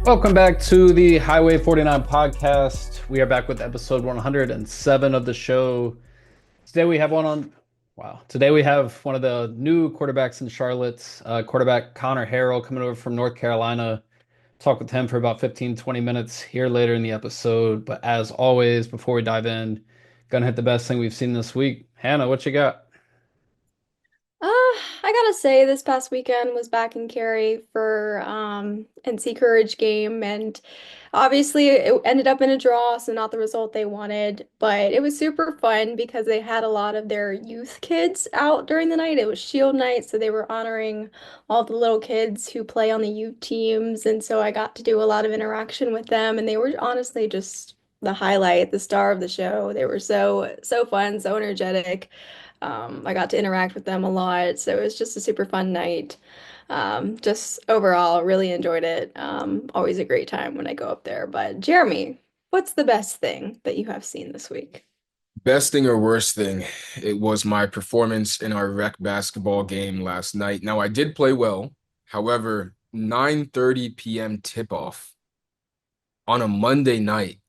Welcome back to the Highway 49 podcast. We are back with episode 107 of the show. Today we have Today we have one of the new quarterbacks in Charlotte, quarterback Conner Harrell coming over from North Carolina. Talk with him for about 15, 20 minutes here later in the episode. But as always, before we dive in, gonna hit the best thing we've seen this week. Hannah, what you got? I gotta say, this past weekend was back in Cary for NC Courage game, and obviously it ended up in a draw, so not the result they wanted. But it was super fun because they had a lot of their youth kids out during the night. It was Shield Night, so they were honoring all the little kids who play on the youth teams, and so I got to do a lot of interaction with them, and they were honestly just the highlight, the star of the show. They were so fun, so energetic. I got to interact with them a lot, so it was just a super fun night. Just overall, really enjoyed it. Always a great time when I go up there. But Jeremy, what's the best thing that you have seen this week? Best thing or worst thing, it was my performance in our rec basketball game last night. Now, I did play well. However, 9:30 p.m. tip-off on a Monday night.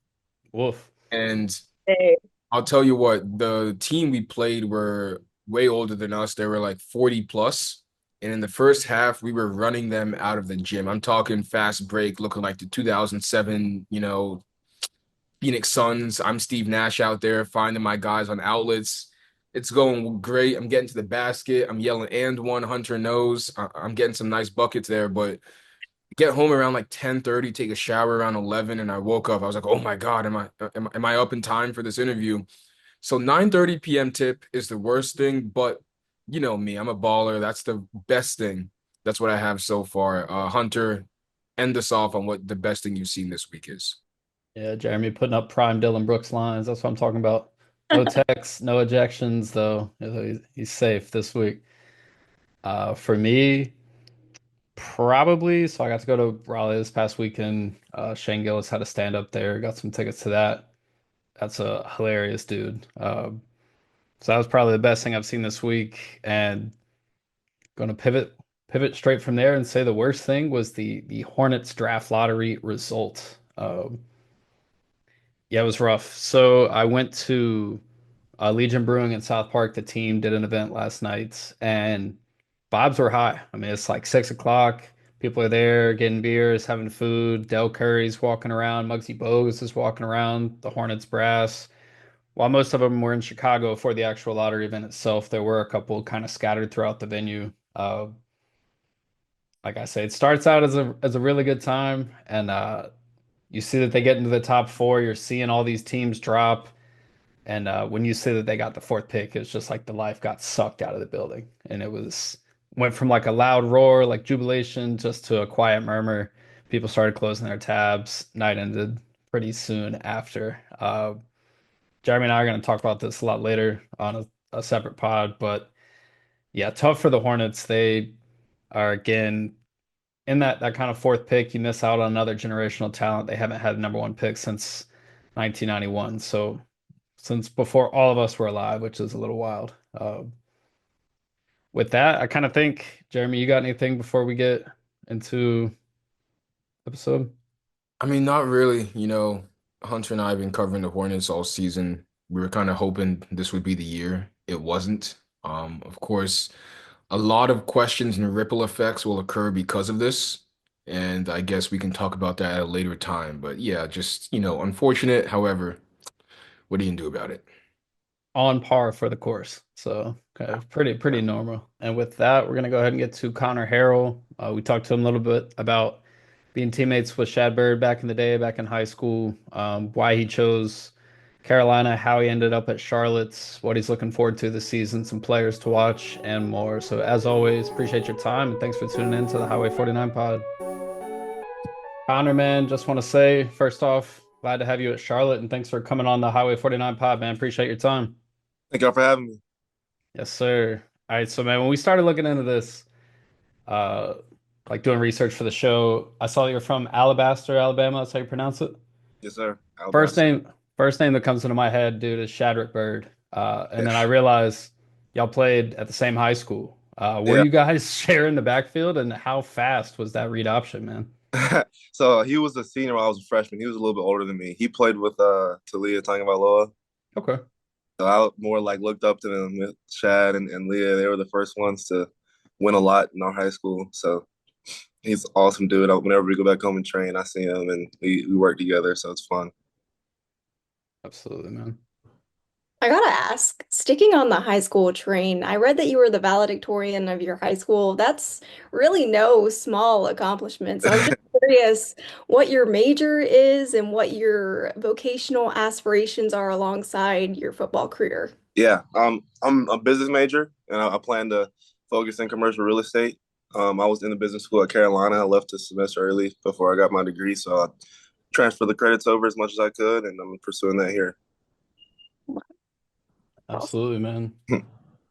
Woof. And Hey. I'll tell you what, the team we played were way older than us. They were like 40 plus. And in the first half, we were running them out of the gym. I'm talking fast break, looking like the 2007, Phoenix Suns. I'm Steve Nash out there finding my guys on outlets. It's going great. I'm getting to the basket. I'm yelling and one Hunter knows. I'm getting some nice buckets there, but get home around like 10:30, take a shower around 11, and I woke up. I was like, "Oh my God, am I up in time for this interview?" So 9:30 p.m. tip is the worst thing, but you know me, I'm a baller. That's the best thing. That's what I have so far. Hunter, end us off on what the best thing you've seen this week is. Yeah, Jeremy putting up prime Dylan Brooks lines. That's what I'm talking about. No techs, no ejections, though. He's safe this week. For me, probably. So I got to go to Raleigh this past weekend. Shane Gillis had a stand up there. Got some tickets to that. That's a hilarious dude. So that was probably the best thing I've seen this week. And going to pivot straight from there and say the worst thing was the Hornets draft lottery result. Yeah, it was rough. So I went to Legion Brewing in South Park. The team did an event last night, and vibes were high. I mean, it's like 6 o'clock. People are there getting beers, having food. Del Curry's walking around. Muggsy Bogues is walking around. The Hornets brass. While most of them were in Chicago for the actual lottery event itself, there were a couple kind of scattered throughout the venue. Like I say, it starts out as a really good time, and you see that they get into the top four. You're seeing all these teams drop. And when you say that they got the fourth pick, it's just like the life got sucked out of the building. And it went from like a loud roar, like jubilation, just to a quiet murmur. People started closing their tabs. Night ended pretty soon after. Jeremy and I are going to talk about this a lot later on a separate pod. But yeah, tough for the Hornets. They are, again, in that kind of fourth pick. You miss out on another generational talent. They haven't had a number one pick since 1991. So since before all of us were alive, which is a little wild. With that, I kind of think, Jeremy, you got anything before we get into episode? I mean, not really. Hunter and I have been covering the Hornets all season. We were kind of hoping this would be the year. It wasn't. Of course, a lot of questions and ripple effects will occur because of this. And I guess we can talk about that at a later time. But yeah, just, unfortunate. However, what are you gonna do about it? On par for the course. So okay, pretty normal. And with that, we're gonna go ahead and get to Conner Harrell. We talked to him a little bit about being teammates with Shad Byrd back in the day, back in high school, why he chose Carolina, how he ended up at Charlotte, what he's looking forward to this season, some players to watch, and more. So as always, appreciate your time and thanks for tuning in to the Highway 49 pod. Connor, man, just want to say, first off, glad to have you at Charlotte and thanks for coming on the Highway 49 pod, man. Appreciate your time. Thank y'all for having me. Yes, sir. All right, so man, when we started looking into this, uh, like doing research for the show, I saw that you're from Alabaster, Alabama. That's how you pronounce it. Yes, sir. First Alabaster. name, first name that comes into my head, dude, is Shadrick Byrd. And Yeah. then I realized y'all played at the same high school. Were Yeah. you guys sharing the backfield, and how fast was that read option, man? So he was a senior while I was a freshman. He was a little bit older than me. He played with Talia Tagovailoa. Okay. So I more like looked up to them with Shad and Leah. They were the first ones to win a lot in our high school. So he's an awesome dude. Whenever we go back home and train, I see him and we work together. So it's fun. Absolutely, man. I gotta ask, sticking on the high school train, I read that you were the valedictorian of your high school. That's really no small accomplishment. So I'm just curious what your major is and what your vocational aspirations are alongside your football career. Yeah, I'm a business major and I plan to focus in commercial real estate. I was in the business school at Carolina. I left a semester early before I got my degree, so I transferred the credits over as much as I could, and I'm pursuing that here. Awesome. Absolutely, man.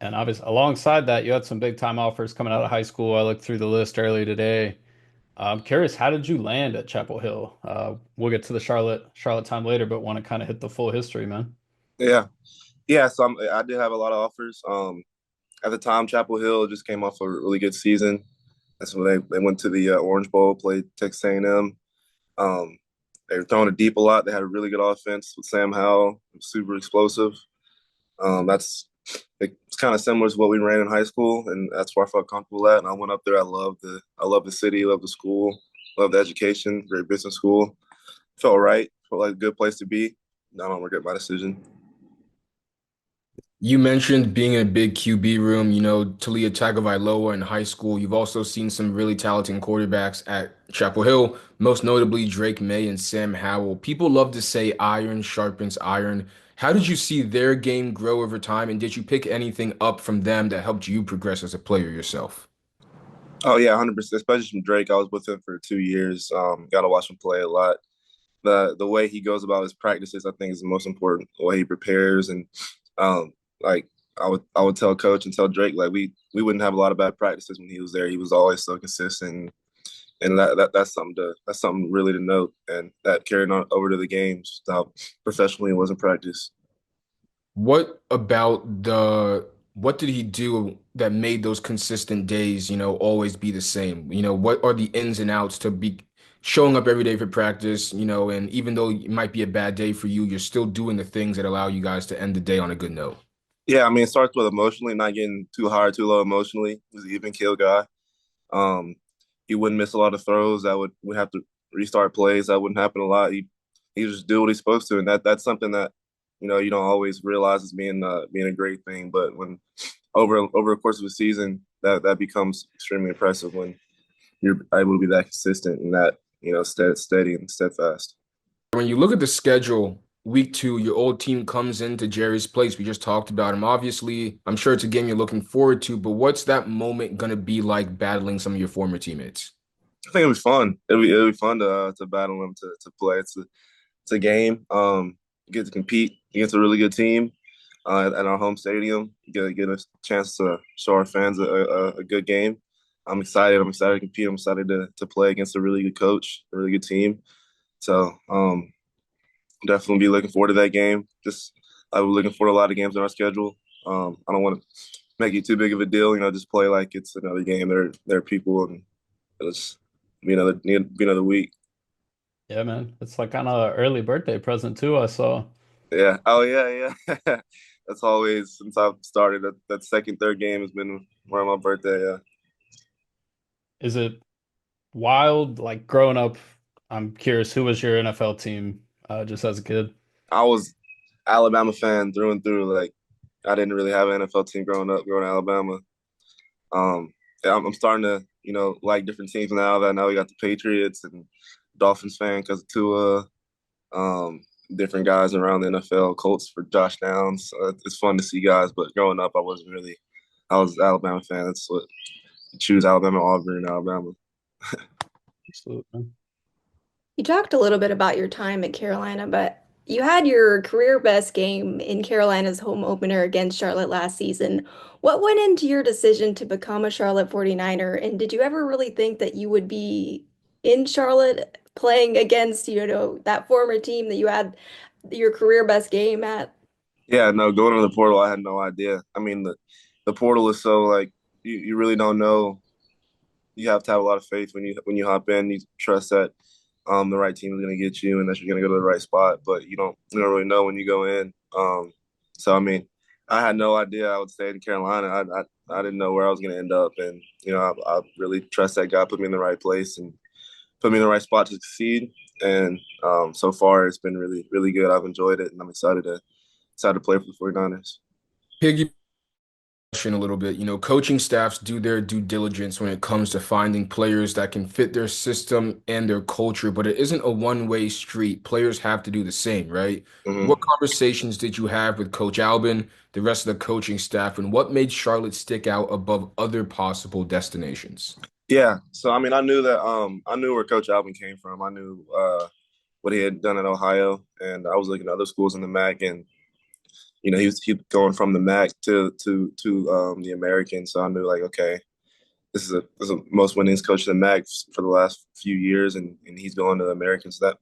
And obviously, alongside that, you had some big time offers coming out of high school. I looked through the list earlier today. I'm curious, how did you land at Chapel Hill? We'll get to the Charlotte time later, but want to kind of hit the full history, man. Yeah, yeah. So I did have a lot of offers. At the time, Chapel Hill just came off a really good season. That's when they went to the Orange Bowl, played Texas A&M. Um, they were throwing it deep a lot. They had a really good offense with Sam Howell, super explosive. That's it's kind of similar to what we ran in high school, and that's where I felt comfortable at. And I went up there. I love the city, love the school, love the education. Great business school. Felt right. Felt like a good place to be. I don't regret my decision. You mentioned being in a big QB room, Talia Tagovailoa in high school. You've also seen some really talented quarterbacks at Chapel Hill, most notably Drake Maye and Sam Howell. People love to say iron sharpens iron. How did you see their game grow over time, and did you pick anything up from them that helped you progress as a player yourself? Oh yeah, 100%. Especially from Drake. I was with him for 2 years. Got to watch him play a lot. The way he goes about his practices, I think, is the most important. The way he prepares, and um, like I would tell Coach and tell Drake like we wouldn't have a lot of bad practices when he was there. He was always so consistent, and that's something really to note, and that carried on over to the games. How professionally it was in practice. What about what did he do that made those consistent days, always be the same? What are the ins and outs to be showing up every day for practice, and even though it might be a bad day for you, you're still doing the things that allow you guys to end the day on a good note. Yeah, I mean it starts with emotionally, not getting too high or too low emotionally. He's an even kill guy. Um, he wouldn't miss a lot of throws. That would have to restart plays. That wouldn't happen a lot. He just do what he's supposed to, and that's something that you don't always realize as being a great thing. But when over the course of a season, that becomes extremely impressive when you're able to be that consistent and that steady and steadfast. When you look at the schedule, week two, your old team comes into Jerry's place. We just talked about him. Obviously, I'm sure it's a game you're looking forward to, but what's that moment gonna be like battling some of your former teammates? I think it'll be fun. It'll be fun to battle him to play. It's a game. You get to compete against a really good team at our home stadium. Get a chance to show our fans a good game. I'm excited. I'm excited to compete. I'm excited to play against a really good coach, a really good team. So definitely be looking forward to that game. Just I was looking forward to a lot of games on our schedule. I don't want to make it too big of a deal. Just play like it's another game. There are people, and it's be another week. Yeah, man. It's like kind of an early birthday present too, I saw. Yeah. Oh yeah, yeah. That's always since I've started. That second, third game has been around my birthday. Yeah. Is it wild? Like growing up, I'm curious, who was your NFL team just as a kid? I was Alabama fan through and through. Like I didn't really have an NFL team growing up, growing in Alabama. Yeah, I'm starting to like different teams now. That now we got the Patriots and Dolphins fan because of Tua. Um, Different guys around the NFL. Colts for Josh Downs. It's fun to see guys, but growing up, I wasn't really. I was an Alabama fan. That's what you choose Alabama, Auburn, Alabama. Absolutely. You talked a little bit about your time at Carolina, but you had your career best game in Carolina's home opener against Charlotte last season. What went into your decision to become a Charlotte 49er? And did you ever really think that you would be in Charlotte playing against, that former team that you had your career best game at? Yeah, no, going to the portal, I had no idea. I mean, the portal is so like you really don't know you have to have a lot of faith when you hop in. You trust that the right team is going to get you and that you're going to go to the right spot. But you don't really know when you go in. So I mean, I had no idea I would stay in Carolina. I didn't know where I was going to end up, and I really trust that God put me in the right place and put me in the right spot to succeed. And so far, it's been really really good. I've enjoyed it, and I'm excited to play for the 49ers. Piggy question a little bit. Coaching staffs do their due diligence when it comes to finding players that can fit their system and their culture, but it isn't a one-way street. Players have to do the same, right? What Mm-hmm. conversations did you have with Coach Albin, the rest of the coaching staff, and what made Charlotte stick out above other possible destinations? Yeah, so I mean, I knew where Coach Albin came from. I knew what he had done at Ohio, and I was looking at other schools in the MAC, and he going from the MAC to the American. So I knew like, okay, this is a most winningest coach in the MAC for the last few years, and he's going to the American. So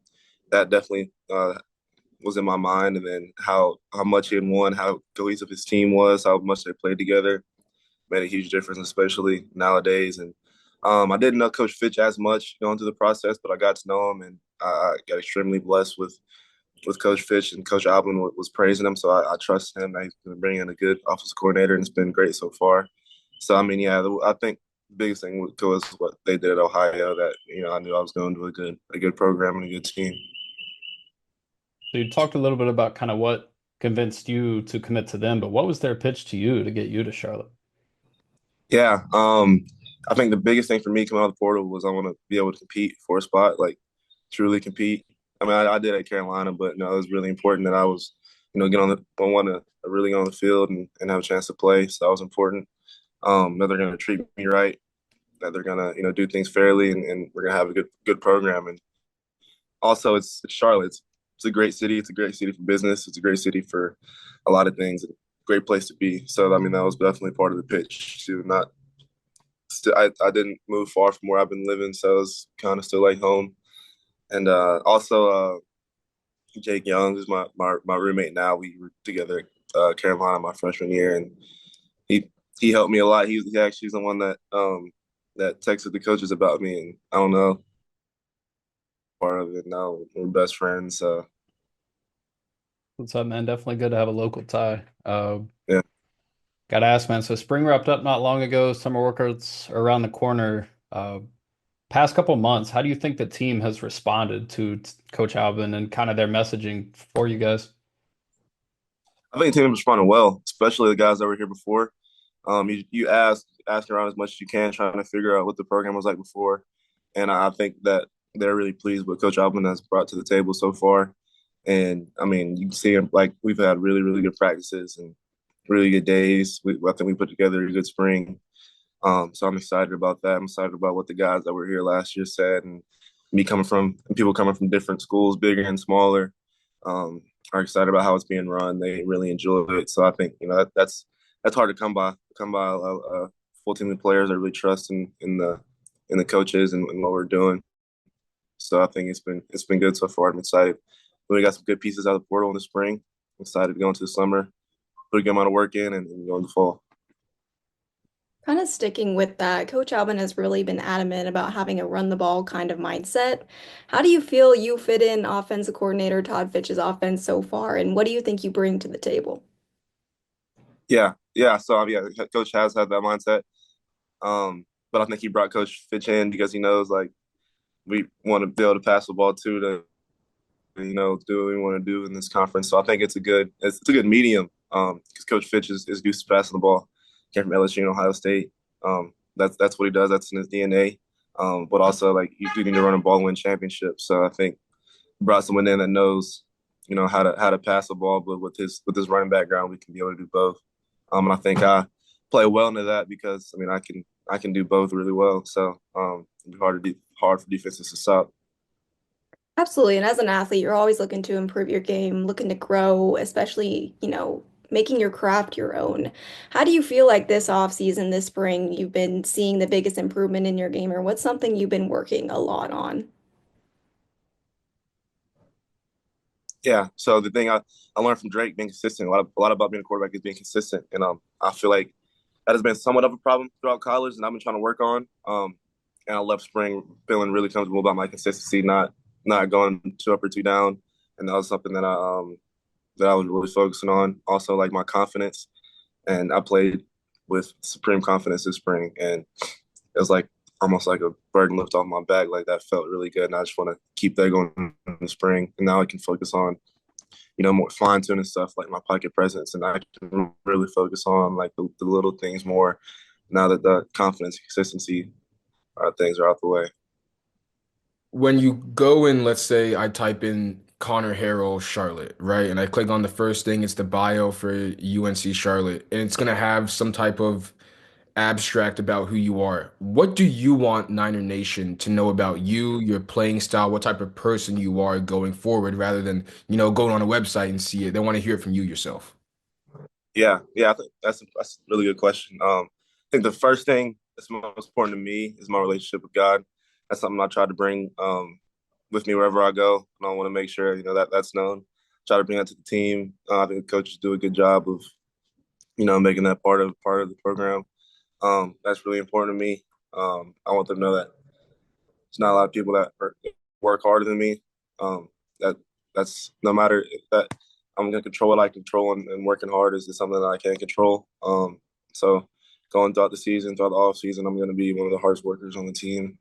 that definitely was in my mind, and then how much he had won, how cohesive his team was, how much they played together made a huge difference, especially nowadays. And I didn't know Coach Fitch as much going through the process, but I got to know him, and I got extremely blessed with Coach Fitch, and Coach Albin was praising him. So I trust him that he's going to bring in a good offensive coordinator, and it's been great so far. So, I mean, yeah, I think the biggest thing was what they did at Ohio that, I knew I was going to a good program and a good team. So you talked a little bit about kind of what convinced you to commit to them, but what was their pitch to you to get you to Charlotte? Yeah, I think the biggest thing for me coming out of the portal was I want to be able to compete for a spot, like truly compete. I mean, I did at Carolina, but no, it was really important that I was, get on the I want to really get on the field and have a chance to play. So that was important. That they're going to treat me right, that they're going to do things fairly, and we're going to have a good program. And also, it's Charlotte. It's a great city. It's a great city for business. It's a great city for a lot of things. Great place to be. So I mean, that was definitely part of the pitch to not. I didn't move far from where I've been living, so it's kind of still like home. And also, Jake Young, who's my roommate now. We were together at Carolina my freshman year, and he he helped me a lot. He actually is the one that texted the coaches about me, and I don't know, part of it now. We're best friends. So What's up, man? Definitely good to have a local tie. yeah. Gotta ask, man. So spring wrapped up not long ago. Summer workouts are around the corner. Past couple months, how do you think the team has responded to Coach Albin and kind of their messaging for you guys? I think the team responded well, especially the guys that were here before. You ask around as much as you can, trying to figure out what the program was like before, and I think that they're really pleased with Coach Albin has brought to the table so far. And I mean, you can see him like we've had really really good practices and really good days. I think we put together a good spring. So I'm excited about that. I'm excited about what the guys that were here last year said, and people coming from different schools, bigger and smaller, um, are excited about how it's being run. They really enjoy it. So I think that's hard to come by. Come by a full team of players that really trust in the coaches and what we're doing. So I think it's been good so far. I'm excited. We got some good pieces out of the portal in the spring. I'm excited to go into the summer, put a good amount of work in, and go in the fall. Kind of sticking with that, Coach Albin has really been adamant about having a run the ball kind of mindset. How do you feel you fit in offensive coordinator Todd Fitch's offense so far, and what do you think you bring to the table? Yeah, yeah. So yeah, Coach has had that mindset. But I think he brought Coach Fitch in because he knows like we want to be able to pass the ball too to do what we want to do in this conference. So I think it's a good medium. Because Coach Fitch is used to passing the ball. Came from LSU and Ohio State. That's what he does. That's in his DNA. But also like you do need to run a ball and win championships. So I think he brought someone in that knows how to pass the ball, but with his running background, we can be able to do both. And I think I play well into that because I mean I can do both really well. So it'd be hard for defenses to stop. Absolutely. And as an athlete, you're always looking to improve your game, looking to grow, especially, making your craft your own. How do you feel like this off season, this spring, you've been seeing the biggest improvement in your game, or what's something you've been working a lot on? Yeah. So the thing I learned from Drake being consistent. A lot about being a quarterback is being consistent, and I feel like that has been somewhat of a problem throughout college, and I've been trying to work on. and I left spring feeling really comfortable about my consistency, not going too up or too down, and that was something that I was really focusing on. Also, like my confidence, and I played with supreme confidence this spring, and it was like almost like a burden lift off my back. Like that felt really good, and I just want to keep that going in the spring. And now I can focus on more fine tuning stuff like my pocket presence, and I can really focus on like the little things more now that the confidence, consistency things are out the way. When you go in, let's say I type in Conner Harrell Charlotte, right? And I click on the first thing, it's the bio for UNC Charlotte, and it's gonna have some type of abstract about who you are. What do you want Niner Nation to know about you, your playing style, what type of person you are going forward, rather than, going on a website and see it? They want to hear it from you yourself. Yeah, I think that's a really good question. I think the first thing that's most important to me is my relationship with God. That's something I try to bring with me wherever I go, and I want to make sure that that's known. Try to bring that to the team. I think the coaches do a good job of making that part of the program. That's really important to me. I want them to know that there's not a lot of people that work harder than me. Um, that that's no matter if that I'm gonna control what I control, and working hard is something that I can't control. So going throughout the season, throughout the off season, I'm gonna be one of the hardest workers on the team.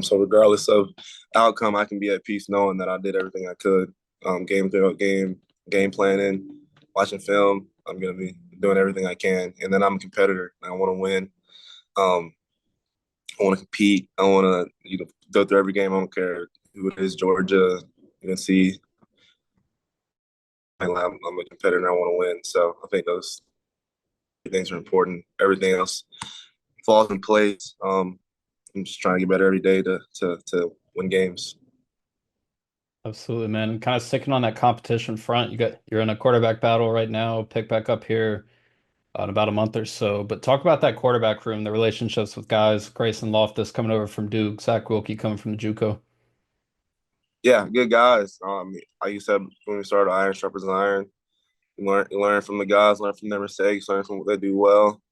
So regardless of outcome, I can be at peace knowing that I did everything I could. Game throughout game planning, watching film. I'm gonna be doing everything I can, and then I'm a competitor. I want to win. Um, I want to compete. I want to go through every game. I don't care who it is, Georgia, UNC. I'm a competitor and I want to win. So I think those things are important. Everything else falls in place. I'm just trying to get better every day to win games. Absolutely, man. And kind of sticking on that competition front, you're in a quarterback battle right now. Pick back up here in about a month or so. But talk about that quarterback room, the relationships with guys, Grayson Loftus coming over from Duke, Zach Wilkie coming from the JUCO. Yeah, good guys. Like you said when we started, iron sharpens iron. You learn from the guys, learn from their mistakes, learn from what they do well.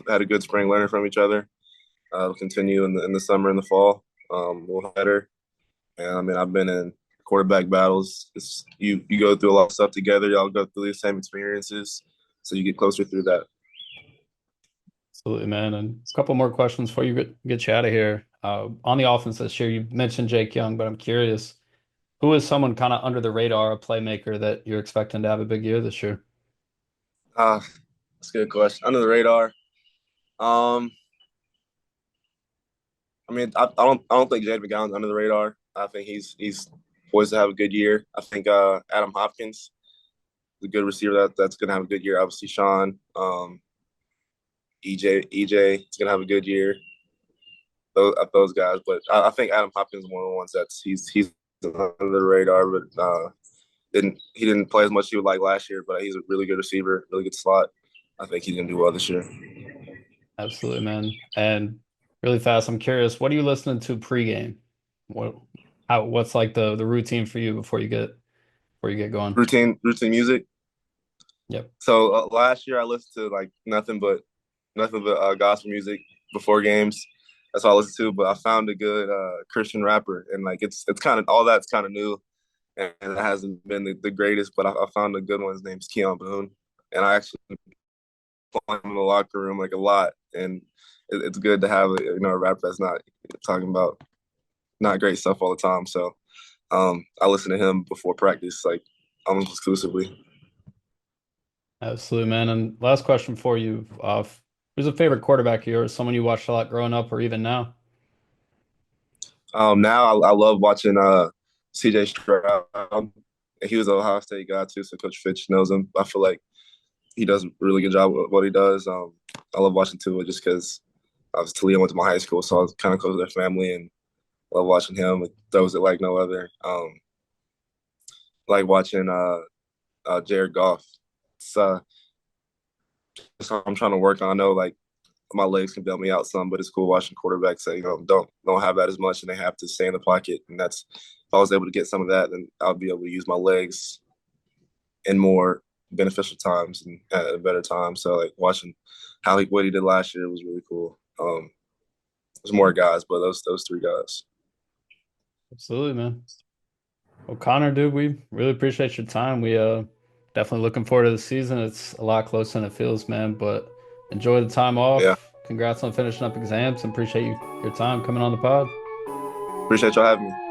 Had a good spring learning from each other. We'll continue in the summer and the fall. We'll better. And I mean, I've been in quarterback battles. You go through a lot of stuff together. Y'all go through the same experiences, so you get closer through that. Absolutely, man. And a couple more questions before you get you out of here. On the offense this year, you mentioned Jake Young, but I'm curious, who is someone kind of under the radar, a playmaker that you're expecting to have a big year this year? Uh, that's a good question. Under the radar. Um, I mean, I don't think Jade McGowan's under the radar. I think he's poised to have a good year. I think Adam Hopkins is a good receiver that's gonna have a good year. Obviously, Sean, EJ is gonna have a good year. Those guys, but I think Adam Hopkins is one of the ones he's under the radar, but he didn't play as much as he would like last year. But he's a really good receiver, really good slot. I think he's gonna do well this year. Absolutely, man. And really fast, I'm curious, what are you listening to pregame? What's like the routine for you before you get going? Routine music. Yep. So last year I listened to like nothing but gospel music before games. That's all I listened to. But I found a good Christian rapper, and like it's kind of all that's kind of new, and it hasn't been the greatest. But I found a good one. His name's Keon Boone, and I actually play him in the locker room like a lot. And it's good to have a rapper that's not talking about not great stuff all the time. So I listen to him before practice, like almost exclusively. Absolutely, man. And last question for you. Who's a favorite quarterback of yours? Someone you watched a lot growing up or even now? Now I love watching CJ Stroud. He was an Ohio State guy too, so Coach Fitch knows him. I feel like he does a really good job with what he does. I love watching Tua just because I was Toledo, went to my high school, so I was kind of close to their family, and love watching him. It throws it like no other. Like watching Jared Goff. It's something I'm trying to work on. I know like my legs can bail me out some, but it's cool watching quarterbacks that don't have that as much, and they have to stay in the pocket. And that's if I was able to get some of that, then I'll be able to use my legs in more beneficial times and at a better time. So like watching what he did last year was really cool. There's more guys, but those three guys. Absolutely, man. Well, Connor, dude, we really appreciate your time. We definitely looking forward to the season. It's a lot closer than it feels, man. But enjoy the time Yeah, off. Congrats on finishing up exams and appreciate your time coming on the pod. appreciate y'all having me.